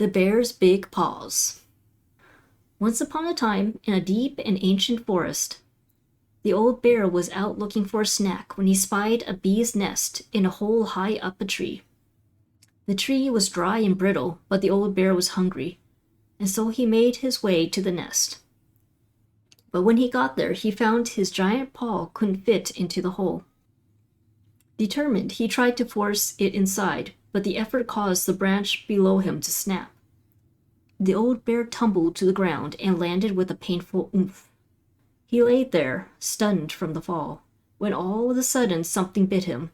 The Bear's Big Paws. Once upon a time, in a deep and ancient forest, the old bear was out looking for a snack when he spied a bee's nest in a hole high up a tree. The tree was dry and brittle, but the old bear was hungry, and so he made his way to the nest. But when he got there, he found his giant paw couldn't fit into the hole. Determined, he tried to force it inside, but the effort caused the branch below him to snap. The old bear tumbled to the ground and landed with a painful oomph. He lay there, stunned from the fall, when all of a sudden something bit him.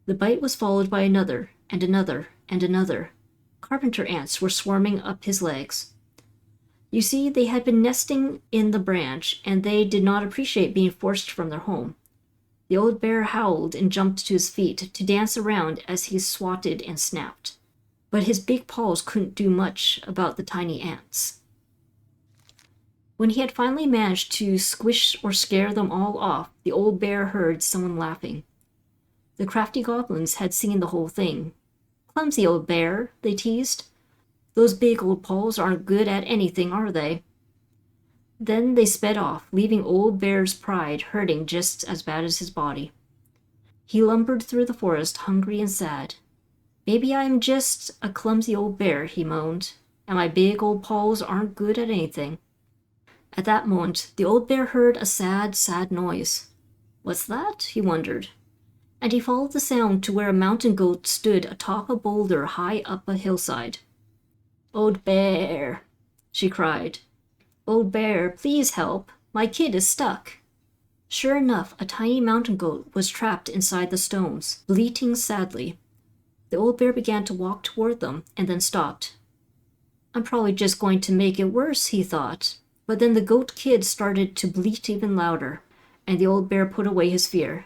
The bite was followed by another, and another, and another. Carpenter ants were swarming up his legs. You see, they had been nesting in the branch, and they did not appreciate being forced from their home. The old bear howled and jumped to his feet to dance around as he swatted and snapped. But his big paws couldn't do much about the tiny ants. When he had finally managed to squish or scare them all off, the old bear heard someone laughing. The crafty goblins had seen the whole thing. "Clumsy old bear," they teased. "Those big old paws aren't good at anything, are they?" Then they sped off, leaving Old Bear's pride hurting just as bad as his body. He lumbered through the forest, hungry and sad. "Maybe I'm just a clumsy old bear," he moaned, "and my big old paws aren't good at anything." At that moment, the old bear heard a sad, sad noise. "What's that?" he wondered. And he followed the sound to where a mountain goat stood atop a boulder high up a hillside. "Old bear," she cried. "Old bear, please help. My kid is stuck." Sure enough, a tiny mountain goat was trapped inside the stones, bleating sadly. The old bear began to walk toward them and then stopped. "I'm probably just going to make it worse," he thought. But then the goat kid started to bleat even louder, and the old bear put away his fear.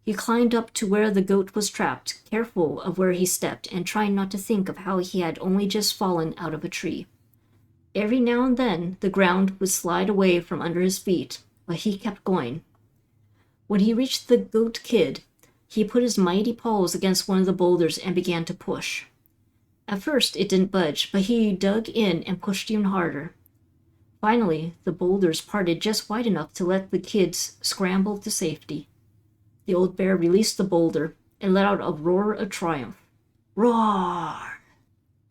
He climbed up to where the goat was trapped, careful of where he stepped and trying not to think of how he had only just fallen out of a tree. Every now and then, the ground would slide away from under his feet, but he kept going. When he reached the goat kid, he put his mighty paws against one of the boulders and began to push. At first, it didn't budge, but he dug in and pushed even harder. Finally, the boulders parted just wide enough to let the kids scramble to safety. The old bear released the boulder and let out a roar of triumph. Roar!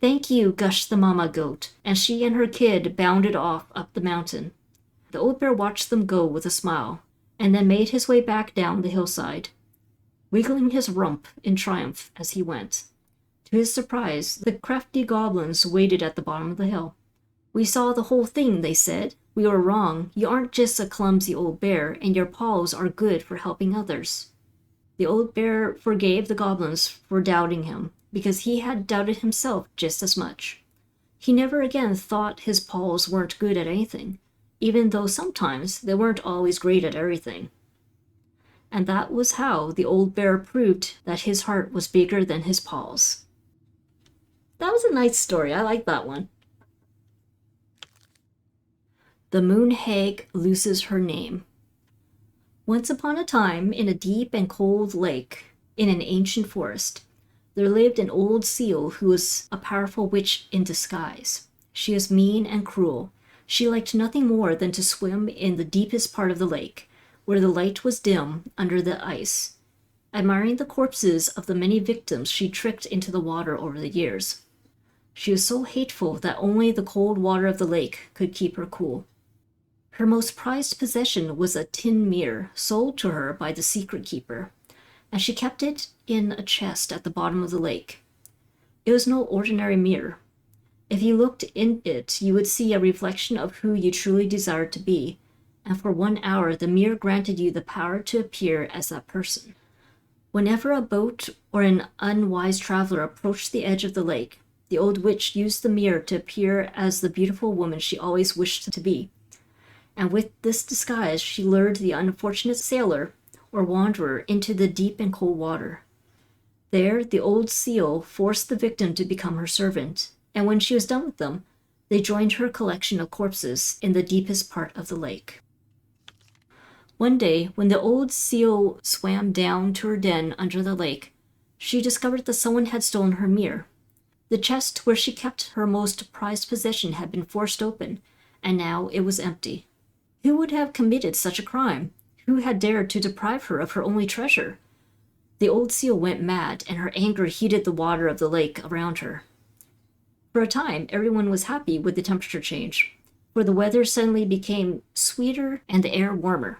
"Thank you," gushed the mama goat, and she and her kid bounded off up the mountain. The old bear watched them go with a smile, and then made his way back down the hillside, wiggling his rump in triumph as he went. To his surprise, the crafty goblins waited at the bottom of the hill. "We saw the whole thing," they said. "We were wrong. You aren't just a clumsy old bear, and your paws are good for helping others." The old bear forgave the goblins for doubting him, because he had doubted himself just as much. He never again thought his paws weren't good at anything, even though sometimes they weren't always great at everything. And that was how the old bear proved that his heart was bigger than his paws. That was a nice story. I like that one. The Moon Hag Loses Her Name. Once upon a time, in a deep and cold lake, in an ancient forest, there lived an old seal who was a powerful witch in disguise. She was mean and cruel. She liked nothing more than to swim in the deepest part of the lake, where the light was dim under the ice, admiring the corpses of the many victims she tricked into the water over the years. She was so hateful that only the cold water of the lake could keep her cool. Her most prized possession was a tin mirror sold to her by the secret keeper, and she kept it in a chest at the bottom of the lake. It was no ordinary mirror. If you looked in it, you would see a reflection of who you truly desired to be, and for 1 hour the mirror granted you the power to appear as that person. Whenever a boat or an unwise traveler approached the edge of the lake, the old witch used the mirror to appear as the beautiful woman she always wished to be. And with this disguise, she lured the unfortunate sailor or wanderer into the deep and cold water. There, the old seal forced the victim to become her servant, and when she was done with them, they joined her collection of corpses in the deepest part of the lake. One day, when the old seal swam down to her den under the lake, she discovered that someone had stolen her mirror. The chest where she kept her most prized possession had been forced open, and now it was empty. Who would have committed such a crime? Who had dared to deprive her of her only treasure? The old seal went mad, and her anger heated the water of the lake around her. For a time, everyone was happy with the temperature change, for the weather suddenly became sweeter and the air warmer.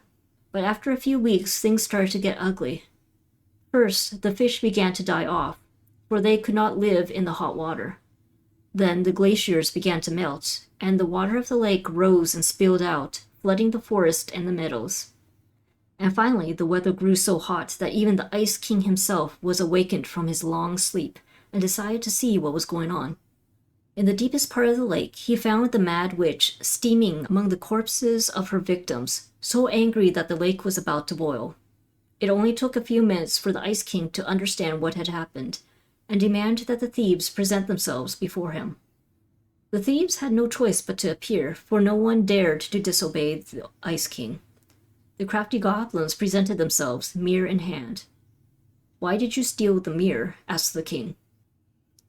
But after a few weeks, things started to get ugly. First, the fish began to die off, for they could not live in the hot water. Then the glaciers began to melt, and the water of the lake rose and spilled out, flooding the forest and the meadows. And finally, the weather grew so hot that even the Ice King himself was awakened from his long sleep and decided to see what was going on. In the deepest part of the lake, he found the Mad Witch steaming among the corpses of her victims, so angry that the lake was about to boil. It only took a few minutes for the Ice King to understand what had happened, and demand that the thieves present themselves before him. The thieves had no choice but to appear, for no one dared to disobey the Ice King. The crafty goblins presented themselves, mirror in hand. "Why did you steal the mirror?" asked the king.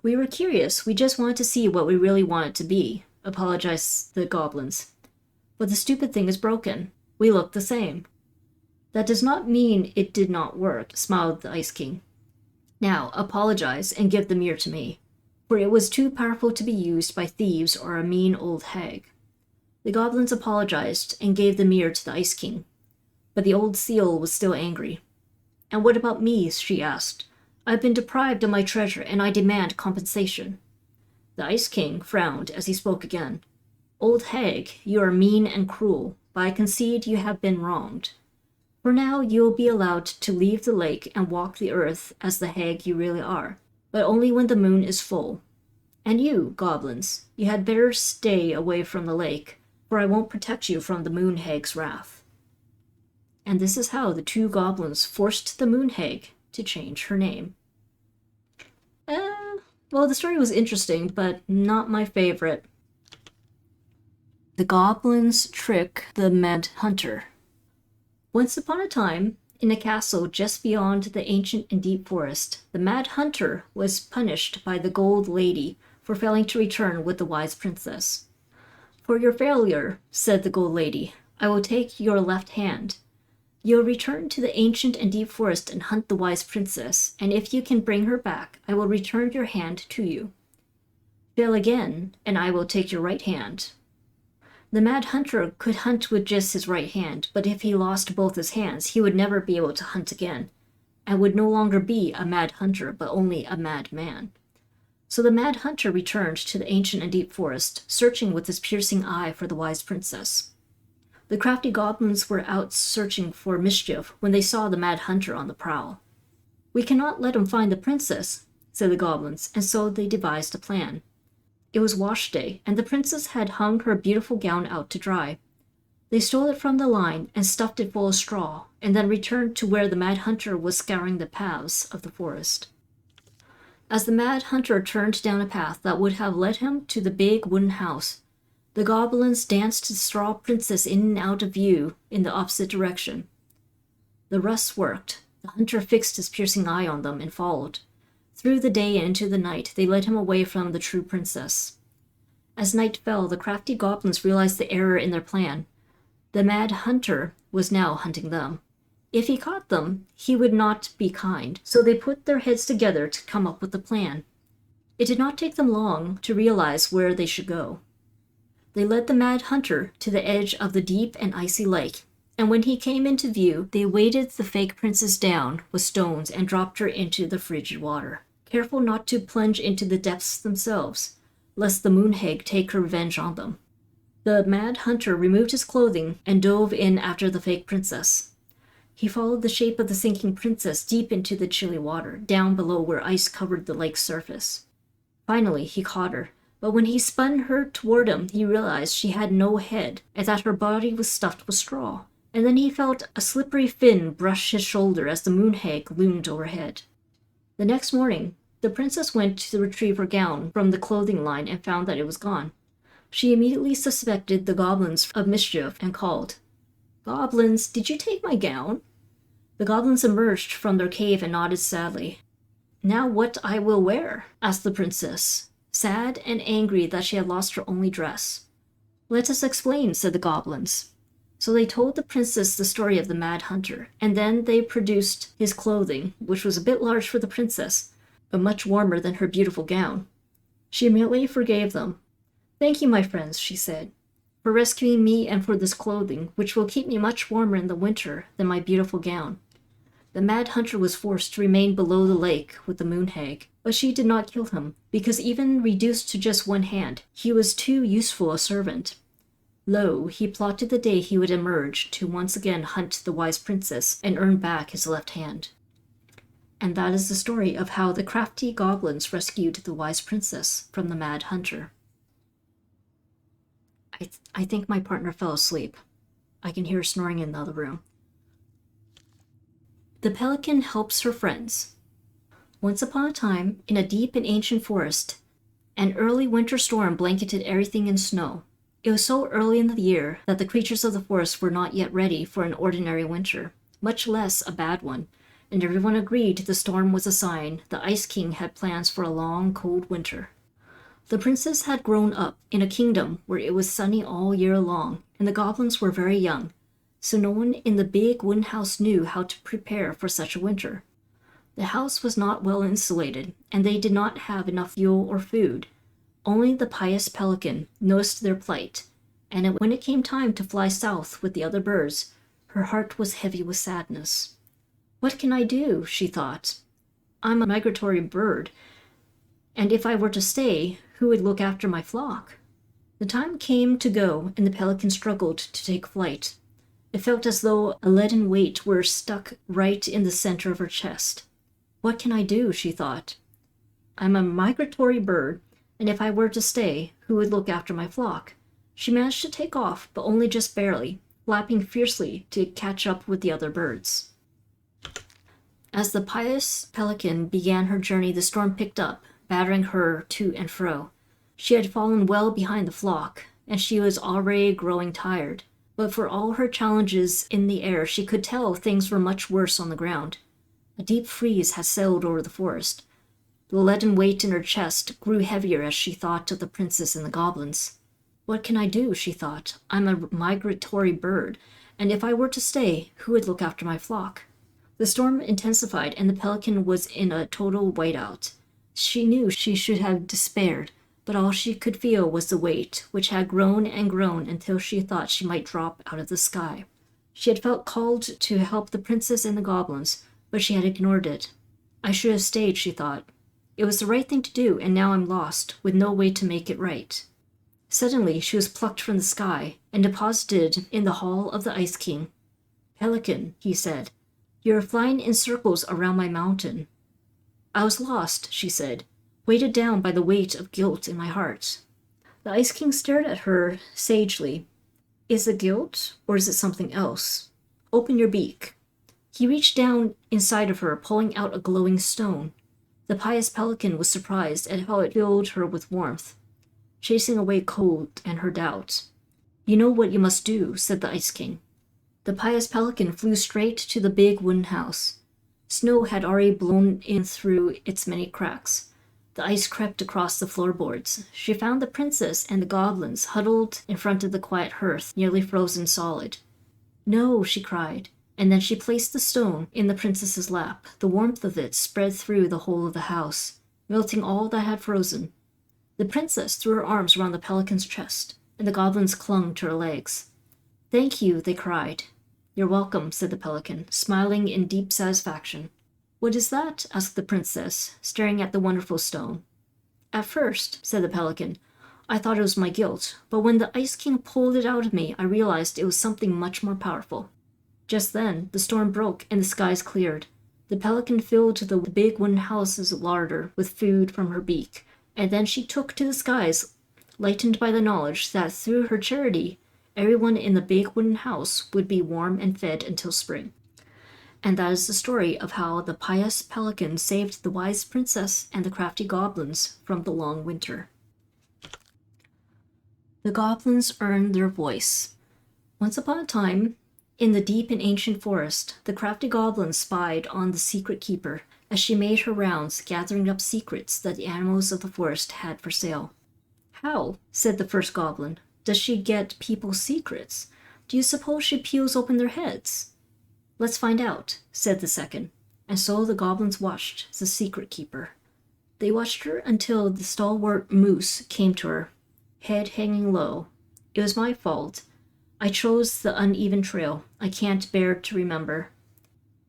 "We were curious. We just wanted to see what we really wanted to be," apologized the goblins. "But the stupid thing is broken. We look the same." "That does not mean it did not work," smiled the Ice King. "Now, apologize and give the mirror to me, for it was too powerful to be used by thieves or a mean old hag." The goblins apologized and gave the mirror to the Ice King, but the old seal was still angry. "And what about me?" she asked. "I've been deprived of my treasure, and I demand compensation." The Ice King frowned as he spoke again. "Old hag, you are mean and cruel, but I concede you have been wronged. For now you will be allowed to leave the lake and walk the earth as the hag you really are, but only when the moon is full. And you, goblins, you had better stay away from the lake, for I won't protect you from the moon hag's wrath." And this is how the two goblins forced the moon hag to change her name. Well, the story was interesting, but not my favorite. The goblins trick the Mad Hunter. Once upon a time, in a castle just beyond the ancient and deep forest, the Mad Hunter was punished by the Gold Lady for failing to return with the wise princess. "For your failure," said the Gold Lady, "I will take your left hand. You'll return to the ancient and deep forest and hunt the wise princess, and if you can bring her back, I will return your hand to you. Fail again, and I will take your right hand." The Mad Hunter could hunt with just his right hand, but if he lost both his hands, he would never be able to hunt again, and would no longer be a Mad Hunter, but only a Mad Man. So the Mad Hunter returned to the ancient and deep forest, searching with his piercing eye for the wise princess. The crafty goblins were out searching for mischief when they saw the Mad Hunter on the prowl. "We cannot let him find the princess," said the goblins, and so they devised a plan. It was wash day, and the princess had hung her beautiful gown out to dry. They stole it from the line and stuffed it full of straw, and then returned to where the Mad Hunter was scouring the paths of the forest. As the Mad Hunter turned down a path that would have led him to the big wooden house, the goblins danced the straw princess in and out of view in the opposite direction. The ruse worked. The hunter fixed his piercing eye on them and followed. Through the day and into the night, they led him away from the true princess. As night fell, the crafty goblins realized the error in their plan. The Mad Hunter was now hunting them. If he caught them, he would not be kind, so they put their heads together to come up with a plan. It did not take them long to realize where they should go. They led the Mad Hunter to the edge of the deep and icy lake, and when he came into view, they weighted the fake princess down with stones and dropped her into the frigid water, careful not to plunge into the depths themselves, lest the moon hag take her revenge on them. The Mad Hunter removed his clothing and dove in after the fake princess. He followed the shape of the sinking princess deep into the chilly water, down below where ice covered the lake's surface. Finally, he caught her, but when he spun her toward him, he realized she had no head and that her body was stuffed with straw. And then he felt a slippery fin brush his shoulder as the moon hag loomed overhead. The next morning, the princess went to retrieve her gown from the clothing line and found that it was gone. She immediately suspected the goblins of mischief and called, "Goblins, did you take my gown?" The goblins emerged from their cave and nodded sadly. "Now what I will wear?" asked the princess. sad and angry that she had lost her only dress. "Let us explain," said the goblins. So they told the princess the story of the mad hunter, and then they produced his clothing, which was a bit large for the princess, but much warmer than her beautiful gown. She immediately forgave them. "Thank you, my friends," she said, "for rescuing me and for this clothing, which will keep me much warmer in the winter than my beautiful gown." The mad hunter was forced to remain below the lake with the moon hag, but she did not kill him, because even reduced to just one hand, he was too useful a servant. Lo, he plotted the day he would emerge to once again hunt the wise princess and earn back his left hand. And that is the story of how the crafty goblins rescued the wise princess from the mad hunter. I think my partner fell asleep. I can hear her snoring in the other room. The pelican helps her friends. Once upon a time, in a deep and ancient forest, an early winter storm blanketed everything in snow. It was so early in the year that the creatures of the forest were not yet ready for an ordinary winter, much less a bad one, and everyone agreed the storm was a sign the Ice King had plans for a long, cold winter. The princess had grown up in a kingdom where it was sunny all year long, and the goblins were very young, so no one in the big wooden house knew how to prepare for such a winter. The house was not well insulated, and they did not have enough fuel or food. Only the pious pelican noticed their plight, and when it came time to fly south with the other birds, her heart was heavy with sadness. "What can I do?" she thought. "I'm a migratory bird, and if I were to stay, who would look after my flock?" The time came to go, and the pelican struggled to take flight. It felt as though a leaden weight were stuck right in the center of her chest. "What can I do?" she thought. "I'm a migratory bird, and if I were to stay, who would look after my flock?" She managed to take off, but only just barely, flapping fiercely to catch up with the other birds. As the pious pelican began her journey, the storm picked up, battering her to and fro. She had fallen well behind the flock, and she was already growing tired. But for all her challenges in the air, she could tell things were much worse on the ground. A deep freeze had settled over the forest. The leaden weight in her chest grew heavier as she thought of the princess and the goblins. "What can I do?" she thought. "I'm a migratory bird, and if I were to stay, who would look after my flock?" The storm intensified, and the pelican was in a total whiteout. She knew she should have despaired, but all she could feel was the weight, which had grown and grown until she thought she might drop out of the sky. She had felt called to help the princess and the goblins, but she had ignored it. "I should have stayed," she thought. "It was the right thing to do, and now I'm lost, with no way to make it right." Suddenly, she was plucked from the sky and deposited in the hall of the Ice King. "Pelican," he said, "you are flying in circles around my mountain." "I was lost," she said, weighted down by the weight of guilt in my heart. The Ice King stared at her sagely. "Is it guilt, or is it something else? Open your beak." He reached down inside of her, pulling out a glowing stone. The pious pelican was surprised at how it filled her with warmth, chasing away cold and her doubt. "You know what you must do," said the Ice King. The pious pelican flew straight to the big wooden house. Snow had already blown in through its many cracks. The ice crept across the floorboards. She found the princess and the goblins huddled in front of the quiet hearth, nearly frozen solid. "No," she cried, and then she placed the stone in the princess's lap. The warmth of it spread through the whole of the house, melting all that had frozen. The princess threw her arms around the pelican's chest, and the goblins clung to her legs. "Thank you," they cried. "You're welcome," said the pelican, smiling in deep satisfaction. "What is that?" asked the princess, staring at the wonderful stone. "At first," said the pelican, "I thought it was my guilt, but when the Ice King pulled it out of me, I realized it was something much more powerful." Just then, the storm broke and the skies cleared. The pelican filled the big wooden house's larder with food from her beak, and then she took to the skies, lightened by the knowledge that through her charity, everyone in the big wooden house would be warm and fed until spring. And that is the story of how the pious pelican saved the wise princess and the crafty goblins from the long winter. The goblins earned their voice. Once upon a time, In the deep and ancient forest, the crafty goblin spied on the secret keeper as she made her rounds gathering up secrets that the animals of the forest had for sale. "How," said the first goblin, "does she get people's secrets? Do you suppose she peels open their heads?" "Let's find out," said the second, and so the goblins watched the secret keeper. They watched her until the stalwart moose came to her, head hanging low. "It was my fault. I chose the uneven trail. I can't bear to remember."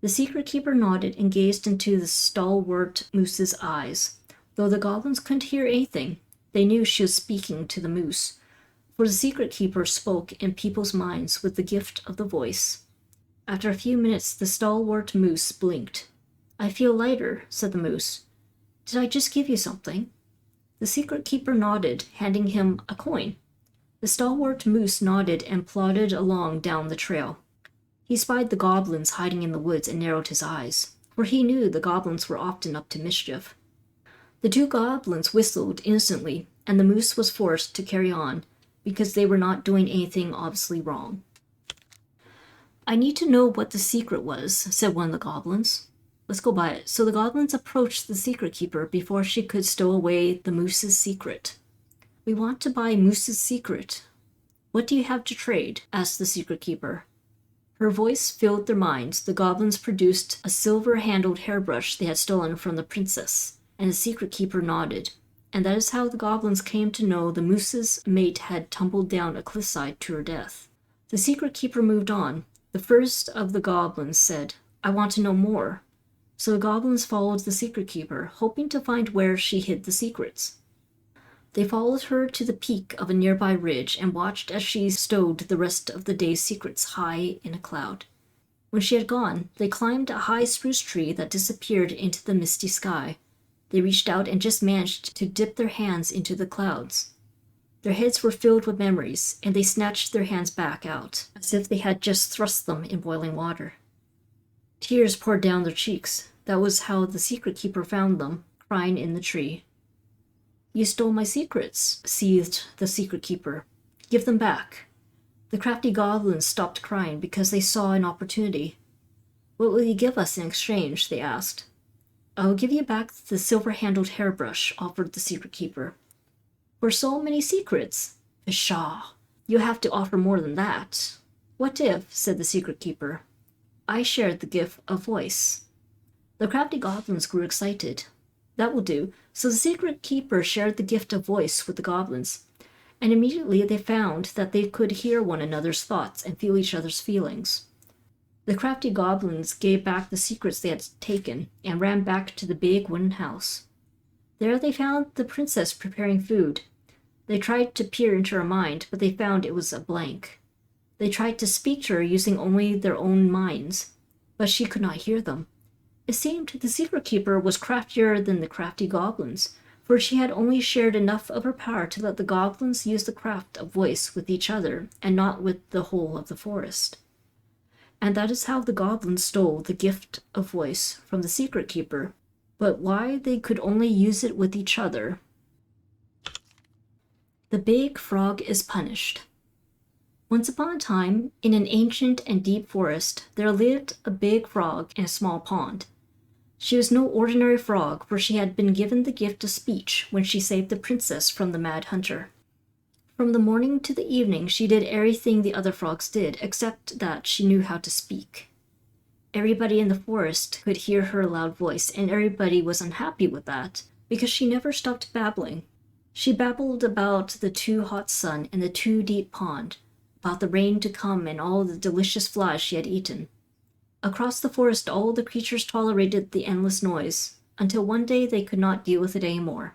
The secret keeper nodded and gazed into the stalwart moose's eyes. Though the goblins couldn't hear anything, they knew she was speaking to the moose, for the secret keeper spoke in people's minds with the gift of the voice. After a few minutes, the stalwart moose blinked. "I feel lighter," said the moose. "Did I just give you something?" The secret keeper nodded, handing him a coin. The stalwart moose nodded and plodded along down the trail. He spied the goblins hiding in the woods and narrowed his eyes, for he knew the goblins were often up to mischief. The two goblins whistled instantly, and the moose was forced to carry on, because they were not doing anything obviously wrong. "I need to know what the secret was," said one of the goblins. "Let's go by it." So the goblins approached the secret keeper before she could stow away the moose's secret. "We want to buy Moose's secret. What do you have to trade?" asked the secret keeper. Her voice filled their minds. The goblins produced a silver-handled hairbrush they had stolen from the princess, and the secret keeper nodded. And that is how the goblins came to know the moose's mate had tumbled down a cliffside to her death. The secret keeper moved on. The first of the goblins said, "I want to know more." So the goblins followed the secret keeper, hoping to find where she hid the secrets. They followed her to the peak of a nearby ridge and watched as she stowed the rest of the day's secrets high in a cloud. When she had gone, they climbed a high spruce tree that disappeared into the misty sky. They reached out and just managed to dip their hands into the clouds. Their heads were filled with memories, and they snatched their hands back out, as if they had just thrust them in boiling water. Tears poured down their cheeks. That was how the secret keeper found them, crying in the tree. "You stole my secrets," seethed the secret keeper. "Give them back." The crafty goblins stopped crying because they saw an opportunity. "What will you give us in exchange?" they asked. "I will give you back the silver-handled hairbrush," offered the secret keeper. "For so many secrets?" "Pshaw! You have to offer more than that." "What if," said the secret keeper, "I shared the gift of voice?" The crafty goblins grew excited. "That will do." So the secret keeper shared the gift of voice with the goblins, and immediately they found that they could hear one another's thoughts and feel each other's feelings. The crafty goblins gave back the secrets they had taken and ran back to the big wooden house. There they found the princess preparing food. They tried to peer into her mind, but they found it was a blank. They tried to speak to her using only their own minds, but she could not hear them. It seemed the secret keeper was craftier than the crafty goblins, for she had only shared enough of her power to let the goblins use the craft of voice with each other and not with the whole of the forest. And that is how the goblins stole the gift of voice from the secret keeper, but why they could only use it with each other. The big frog is punished. Once upon a time, in an ancient and deep forest, there lived a big frog in a small pond. She was no ordinary frog, for she had been given the gift of speech when she saved the princess from the mad hunter. From the morning to the evening, she did everything the other frogs did, except that she knew how to speak. Everybody in the forest could hear her loud voice, and everybody was unhappy with that, because she never stopped babbling. She babbled about the too hot sun and the too deep pond, about the rain to come and all the delicious flies she had eaten. Across the forest, all the creatures tolerated the endless noise, until one day they could not deal with it any more.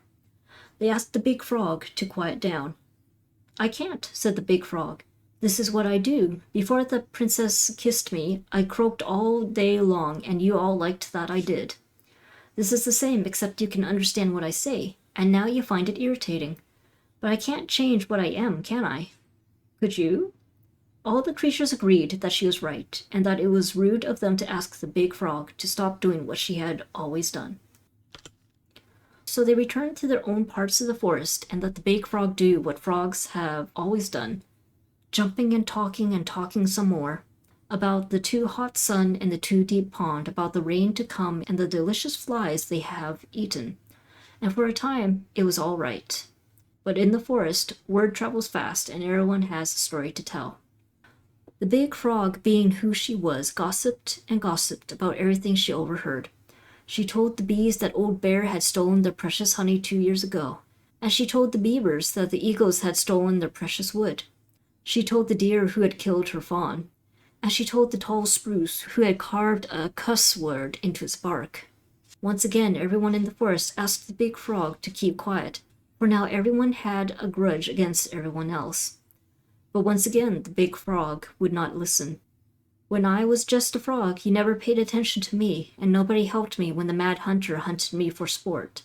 They asked the big frog to quiet down. "I can't," said the big frog. "This is what I do. Before the princess kissed me, I croaked all day long, and you all liked that I did. This is the same, except you can understand what I say, and now you find it irritating. But I can't change what I am, can I?" "Could you?" All the creatures agreed that she was right, and that it was rude of them to ask the big frog to stop doing what she had always done. So they returned to their own parts of the forest and let the big frog do what frogs have always done, jumping and talking some more. about the too hot sun and the too deep pond, about the rain to come and the delicious flies they have eaten. And for a time, it was all right. But in the forest, word travels fast and everyone has a story to tell. The big frog, being who she was, gossiped and gossiped about everything she overheard. She told the bees that Old Bear had stolen their precious honey 2 years ago, and she told the beavers that the eagles had stolen their precious wood. She told the deer who had killed her fawn, and she told the tall spruce who had carved a cuss word into its bark. Once again, everyone in the forest asked the big frog to keep quiet, for now everyone had a grudge against everyone else. But once again, the big frog would not listen. When I was just a frog, he never paid attention to me, and nobody helped me when the mad hunter hunted me for sport.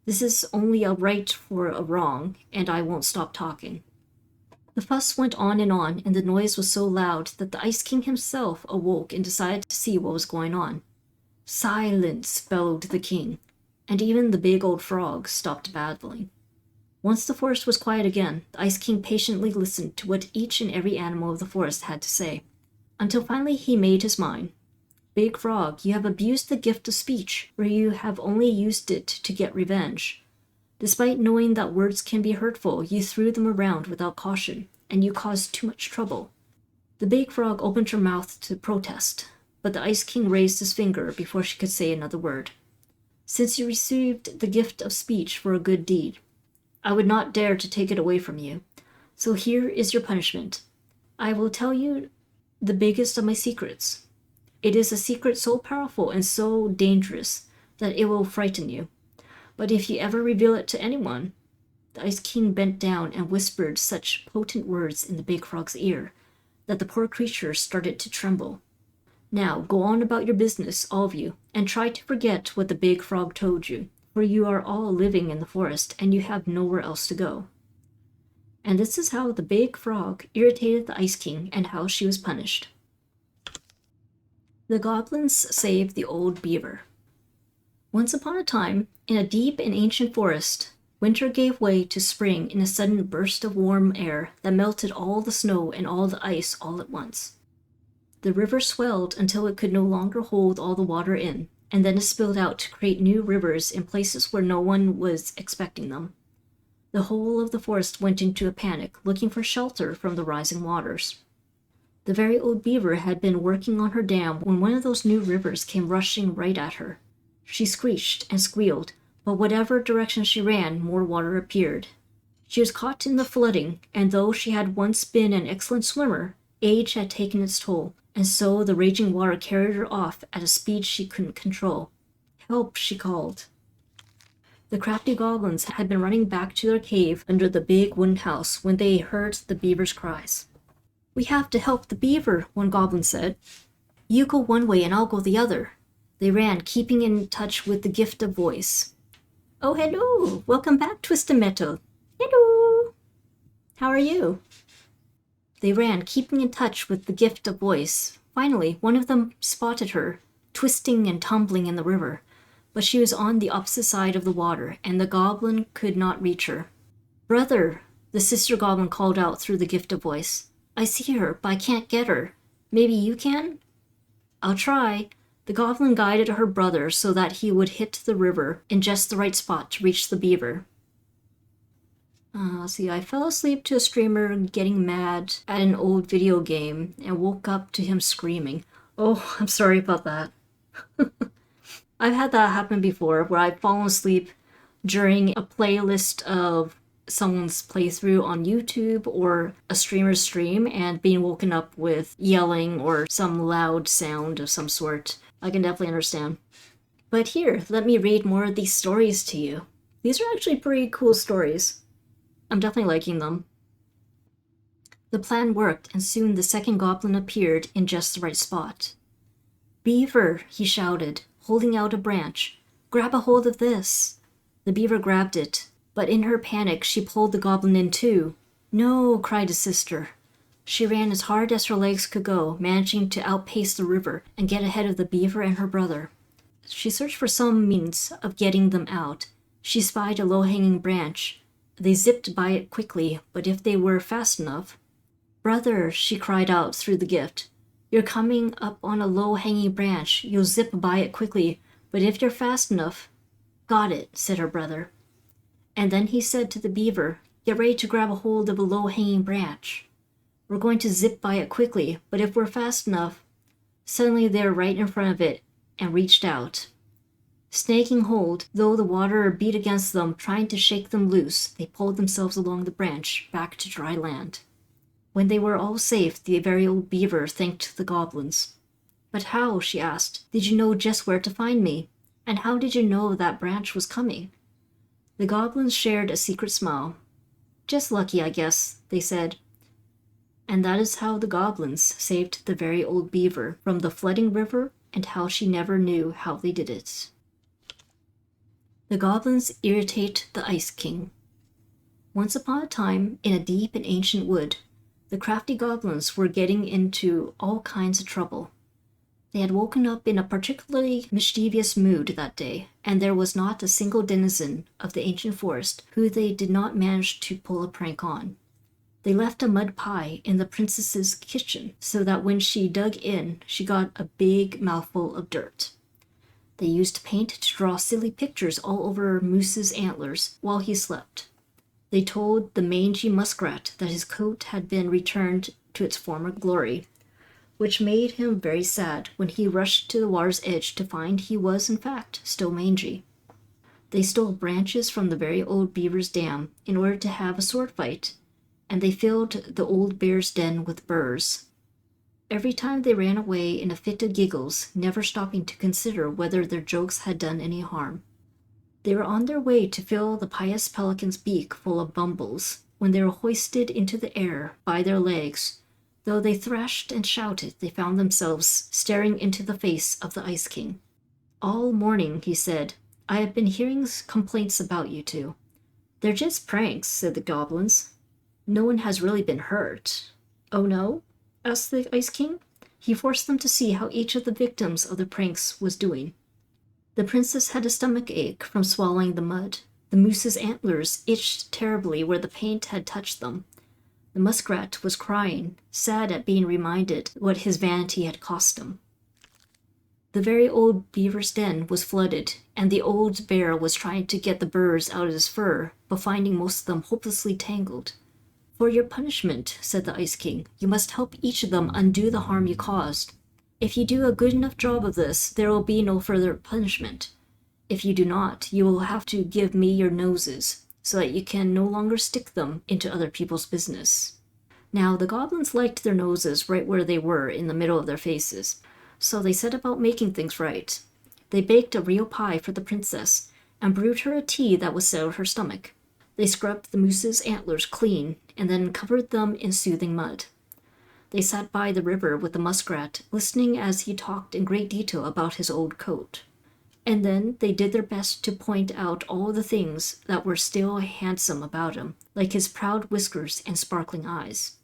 This is only a right for a wrong, and I won't stop talking. The fuss went on, and the noise was so loud that the Ice King himself awoke and decided to see what was going on. "Silence!" bellowed the king, and even the big old frog stopped babbling. Once the forest was quiet again, the Ice King patiently listened to what each and every animal of the forest had to say, until finally he made his mind. "Big Frog, you have abused the gift of speech, where you have only used it to get revenge. Despite knowing that words can be hurtful, you threw them around without caution, and you caused too much trouble." The big frog opened her mouth to protest, but the Ice King raised his finger before she could say another word. "Since you received the gift of speech for a good deed, I would not dare to take it away from you. So here is your punishment. I will tell you the biggest of my secrets. It is a secret so powerful and so dangerous that it will frighten you. But if you ever reveal it to anyone..." The Ice King bent down and whispered such potent words in the big frog's ear that the poor creature started to tremble. "Now go on about your business, all of you, and try to forget what the big frog told you, for you are all living in the forest and you have nowhere else to go." And this is how the big frog irritated the Ice King and how she was punished. The goblins saved the old beaver. Once upon a time, in a deep and ancient forest, winter gave way to spring in a sudden burst of warm air that melted all the snow and all the ice all at once. The river swelled until it could no longer hold all the water in, and then it spilled out to create new rivers in places where no one was expecting them. The whole of the forest went into a panic, looking for shelter from the rising waters. The very old beaver had been working on her dam when one of those new rivers came rushing right at her. She screeched and squealed, but whatever direction she ran, more water appeared. She was caught in the flooding, and though she had once been an excellent swimmer, age had taken its toll, and so the raging water carried her off at a speed she couldn't control. "Help!" she called. The crafty goblins had been running back to their cave under the big wooden house when they heard the beaver's cries. "We have to help the beaver," one goblin said. "You go one way and I'll go the other." They ran, keeping in touch with the gift of voice. "Oh, hello! Welcome back, Twisted Metal." "Hello! How are you?" They ran, keeping in touch with the gift of voice. Finally, one of them spotted her, twisting and tumbling in the river, but she was on the opposite side of the water, and the goblin could not reach her. "Brother," the sister goblin called out through the gift of voice. "I see her, but I can't get her. Maybe you can?" "I'll try." The goblin guided her brother so that he would hit the river in just the right spot to reach the beaver. I fell asleep to a streamer getting mad at an old video game and woke up to him screaming. Oh, I'm sorry about that. I've had that happen before, where I've fallen asleep during a playlist of someone's playthrough on YouTube or a streamer's stream and being woken up with yelling or some loud sound of some sort. I can definitely understand. But here, let me read more of these stories to you. These are actually pretty cool stories. I'm definitely liking them. The plan worked, and soon the second goblin appeared in just the right spot. "Beaver," he shouted, holding out a branch. "Grab a hold of this." The beaver grabbed it, but in her panic she pulled the goblin in too. "No," cried his sister. She ran as hard as her legs could go, managing to outpace the river and get ahead of the beaver and her brother. She searched for some means of getting them out. She spied a low-hanging branch. They zipped by it quickly, but if they were fast enough... "Brother," she cried out through the gift. You're coming up on a low-hanging branch. You'll zip by it quickly, but if you're fast enough—" "Got it," said her brother. And then he said to the beaver, "Get ready to grab a hold of a low-hanging branch. We're going to zip by it quickly, but if we're fast enough—" Suddenly they were right in front of it and reached out. Snaking hold, though the water beat against them, trying to shake them loose, they pulled themselves along the branch back to dry land. When they were all safe, the very old beaver thanked the goblins. "But how," she asked, "did you know just where to find me? And how did you know that branch was coming?" The goblins shared a secret smile. "Just lucky, I guess," they said. And that is how the goblins saved the very old beaver from the flooding river, and how she never knew how they did it. The goblins irritate the Ice King. Once upon a time, in a deep and ancient wood, the crafty goblins were getting into all kinds of trouble. They had woken up in a particularly mischievous mood that day, and there was not a single denizen of the ancient forest who they did not manage to pull a prank on. They left a mud pie in the princess's kitchen so that when she dug in, she got a big mouthful of dirt. They used paint to draw silly pictures all over Moose's antlers while he slept. They told the mangy muskrat that his coat had been returned to its former glory, which made him very sad when he rushed to the water's edge to find he was, in fact, still mangy. They stole branches from the very old beaver's dam in order to have a sword fight, and they filled the old bear's den with burrs. Every time they ran away in a fit of giggles, never stopping to consider whether their jokes had done any harm. They were on their way to fill the pious pelican's beak full of bumbles when they were hoisted into the air by their legs. Though they thrashed and shouted, they found themselves staring into the face of the Ice King. "All morning," he said, "I have been hearing complaints about you two." "They're just pranks," said the goblins. "No one has really been hurt." "Oh no?" asked the Ice King. He forced them to see how each of the victims of the pranks was doing. The princess had a stomach ache from swallowing the mud. The moose's antlers itched terribly where the paint had touched them. The muskrat was crying, sad at being reminded what his vanity had cost him. The very old beaver's den was flooded, and the old bear was trying to get the burrs out of his fur, but finding most of them hopelessly tangled. "For your punishment," said the Ice King, "you must help each of them undo the harm you caused. If you do a good enough job of this, there will be no further punishment. If you do not, you will have to give me your noses, so that you can no longer stick them into other people's business." Now, the goblins liked their noses right where they were in the middle of their faces, so they set about making things right. They baked a real pie for the princess, and brewed her a tea that would settle her stomach. They scrubbed the moose's antlers clean, and then covered them in soothing mud. They sat by the river with the muskrat, listening as he talked in great detail about his old coat. And then they did their best to point out all the things that were still handsome about him, like his proud whiskers and sparkling eyes.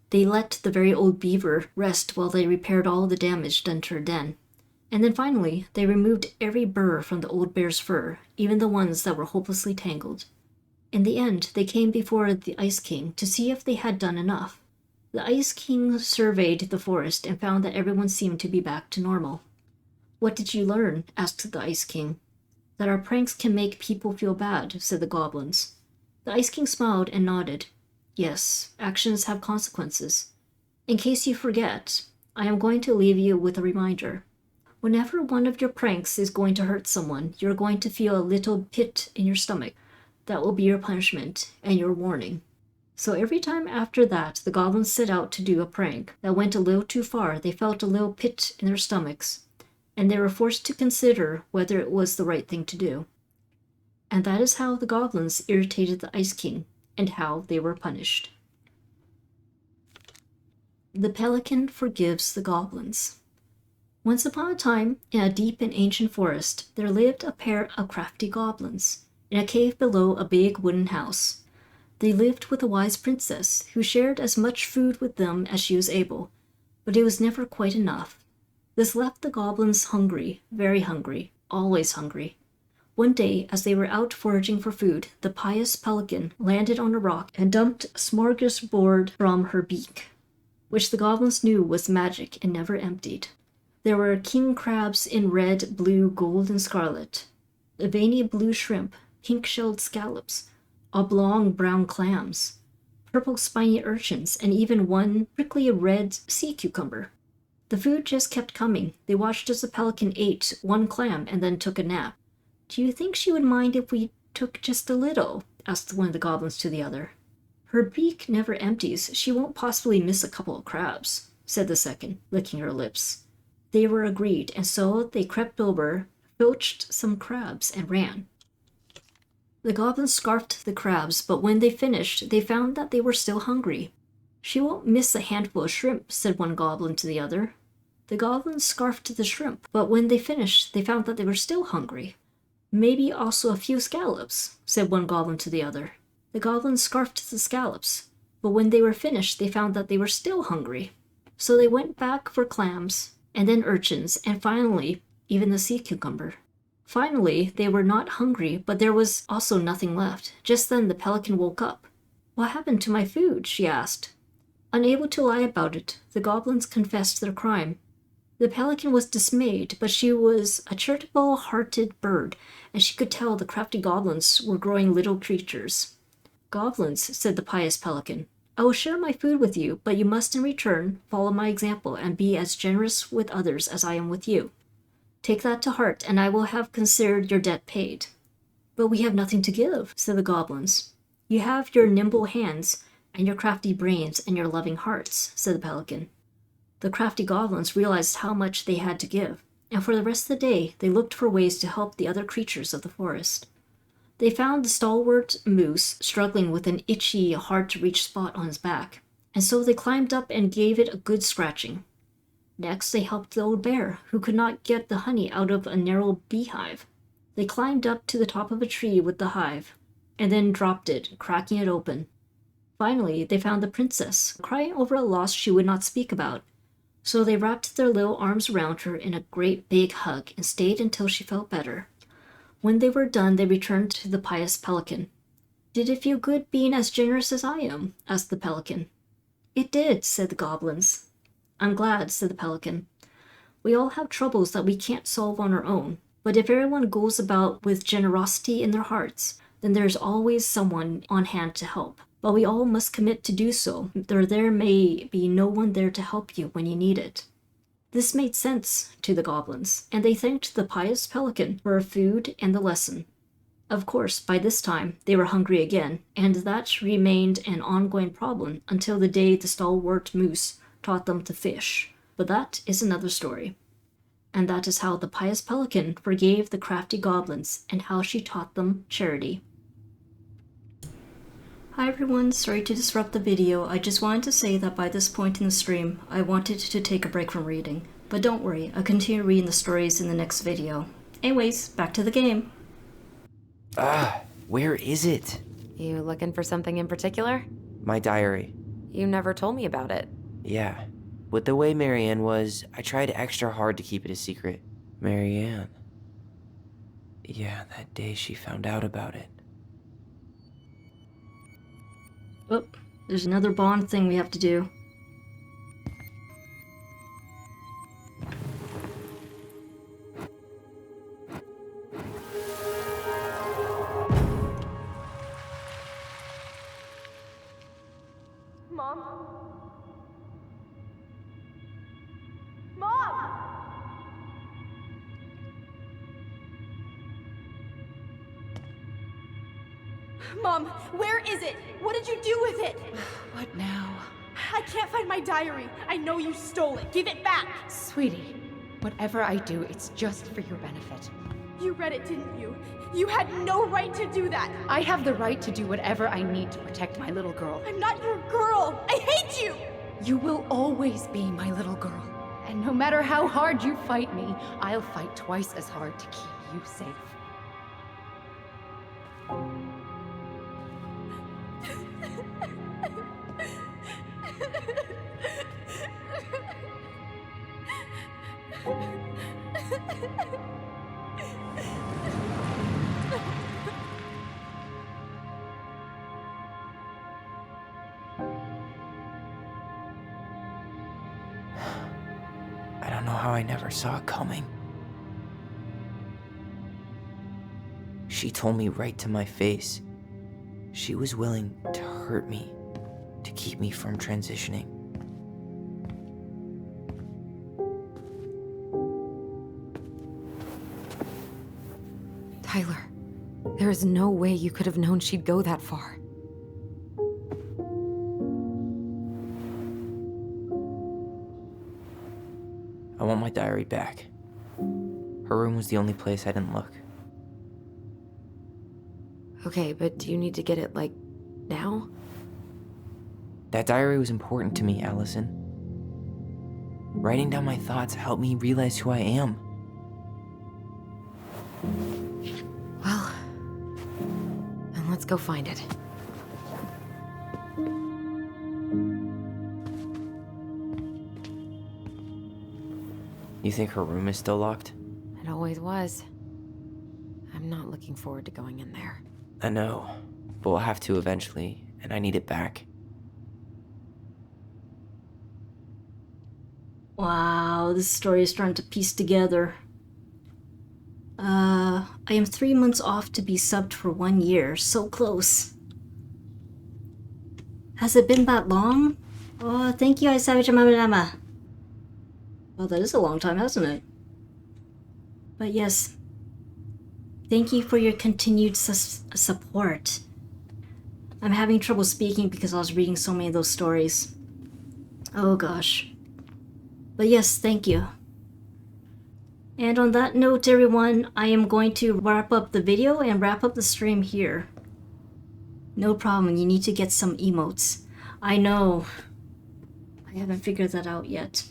They let the very old beaver rest while they repaired all the damage done to her den. And then finally, they removed every burr from the old bear's fur, even the ones that were hopelessly tangled. In the end, they came before the Ice King to see if they had done enough. The Ice King surveyed the forest and found that everyone seemed to be back to normal. "What did you learn?" asked the Ice King. "That our pranks can make people feel bad," said the goblins. The Ice King smiled and nodded. "Yes, actions have consequences. In case you forget, I am going to leave you with a reminder. Whenever one of your pranks is going to hurt someone, you're going to feel a little pit in your stomach. That will be your punishment and your warning." So every time after that the goblins set out to do a prank that went a little too far, they felt a little pit in their stomachs, and they were forced to consider whether it was the right thing to do. And that is how the goblins irritated the Ice King, and how they were punished. The Pelican Forgives the Goblins. Once upon a time, in a deep and ancient forest, there lived a pair of crafty goblins, in a cave below a big wooden house. They lived with a wise princess, who shared as much food with them as she was able, but it was never quite enough. This left the goblins hungry, very hungry, always hungry. One day, as they were out foraging for food, the pious pelican landed on a rock and dumped a smorgasbord from her beak. which the goblins knew was magic and never emptied. There were king crabs in red, blue, gold, and scarlet, a veiny blue shrimp, pink-shelled scallops, oblong brown clams, purple spiny urchins, and even one prickly red sea cucumber. The food just kept coming. They watched as the pelican ate one clam and then took a nap. "Do you think she would mind if we took just a little?" asked one of the goblins to the other. "Her beak never empties. She won't possibly miss a couple of crabs," said the second, licking her lips. They were agreed, and so they crept over, filched some crabs, and ran. The goblins scarfed the crabs, but when they finished, they found that they were still hungry. "She won't miss a handful of shrimp," said one goblin to the other. The goblins scarfed the shrimp, but when they finished, they found that they were still hungry. "Maybe also a few scallops," said one goblin to the other. The goblins scarfed the scallops, but when they were finished, they found that they were still hungry. So they went back for clams, and then urchins, and finally, even the sea cucumber. Finally, they were not hungry, but there was also nothing left. Just then the pelican woke up. "What happened to my food?" she asked. Unable to lie about it, the goblins confessed their crime. The pelican was dismayed, but she was a charitable-hearted bird, and she could tell the crafty goblins were growing little creatures. "Goblins," said the pious pelican, "I will share my food with you, but you must in return follow my example and be as generous with others as I am with you. Take that to heart, and I will have considered your debt paid." "But we have nothing to give," said the goblins. "You have your nimble hands, and your crafty brains, and your loving hearts," said the pelican. The crafty goblins realized how much they had to give, and for the rest of the day they looked for ways to help the other creatures of the forest. They found the stalwart moose struggling with an itchy, hard-to-reach spot on his back, and so they climbed up and gave it a good scratching. Next, they helped the old bear, who could not get the honey out of a narrow beehive. They climbed up to the top of a tree with the hive, and then dropped it, cracking it open. Finally, they found the princess, crying over a loss she would not speak about. So they wrapped their little arms around her in a great big hug and stayed until she felt better. When they were done, they returned to the pious pelican. "Did it feel good being as generous as I am?" asked the pelican. "It did," said the goblins. "I'm glad," said the pelican. "We all have troubles that we can't solve on our own, but if everyone goes about with generosity in their hearts, then there's always someone on hand to help. But we all must commit to do so, or there may be no one there to help you when you need it." This made sense to the goblins, and they thanked the pious pelican for her food and the lesson. Of course, by this time, they were hungry again, and that remained an ongoing problem until the day the stalwart moose taught them to fish. But that is another story. And that is how the pious pelican forgave the crafty goblins and how she taught them charity. Hi everyone, sorry to disrupt the video. I just wanted to say that by this point in the stream, I wanted to take a break from reading. But don't worry, I'll continue reading the stories in the next video. Anyways, back to the game. Where is it? You looking for something in particular? My diary. You never told me about it. Yeah. With the way Marianne was, I tried extra hard to keep it a secret. Marianne. Yeah, that day she found out about it. Oh, there's another bond thing we have to do. Mom? Mom! Mom, where is it? What did you do with it? What now? I can't find my diary. I know you stole it. Give it back. Sweetie, whatever I do, it's just for your benefit. You read it, didn't you? You had no right to do that. I have the right to do whatever I need to protect my little girl. I'm not your girl. I hate you. You will always be my little girl. And no matter how hard you fight me, I'll fight twice as hard to keep you safe. how I never saw it coming. She told me right to my face. She was willing to hurt me, to keep me from transitioning. Tyler, there is no way you could have known she'd go that far. I want my diary back. Her room was the only place I didn't look. Okay, but do you need to get it, like, now? That diary was important to me, Allison. Writing down my thoughts helped me realize who I am. Well, then let's go find it. You think her room is still locked? It always was. I'm not looking forward to going in there. I know, but we'll have to eventually, and I need it back. Wow, this story is starting to piece together. I am 3 months off to be subbed for 1 year. So close. Has it been that long? Oh, thank you, Aisavijamama. Well, that is a long time, hasn't it? But yes, thank you for your continued support. I'm having trouble speaking because I was reading so many of those stories. Oh gosh. But yes, thank you. And on that note, everyone, I am going to wrap up the video and wrap up the stream here. No problem, you need to get some emotes. I know. I haven't figured that out yet.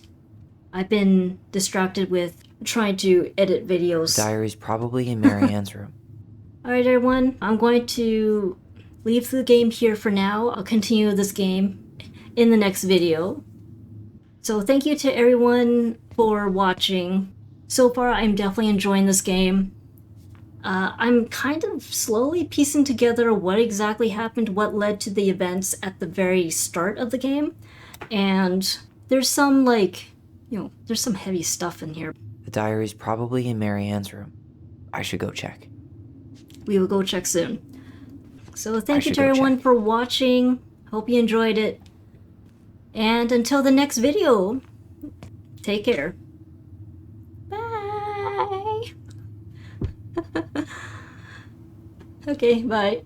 I've been distracted with trying to edit videos. The diary's probably in Marianne's room. Alright everyone, I'm going to leave the game here for now. I'll continue this game in the next video. So thank you to everyone for watching. So far, I'm definitely enjoying this game. I'm kind of slowly piecing together what exactly happened, what led to the events at the very start of the game. And there's some, like, there's some heavy stuff in here. The diary's probably in Marianne's room. I should go check. We will go check soon. So thank you to go everyone check. for watching. Hope you enjoyed it. And until the next video, take care. Bye. Okay, bye.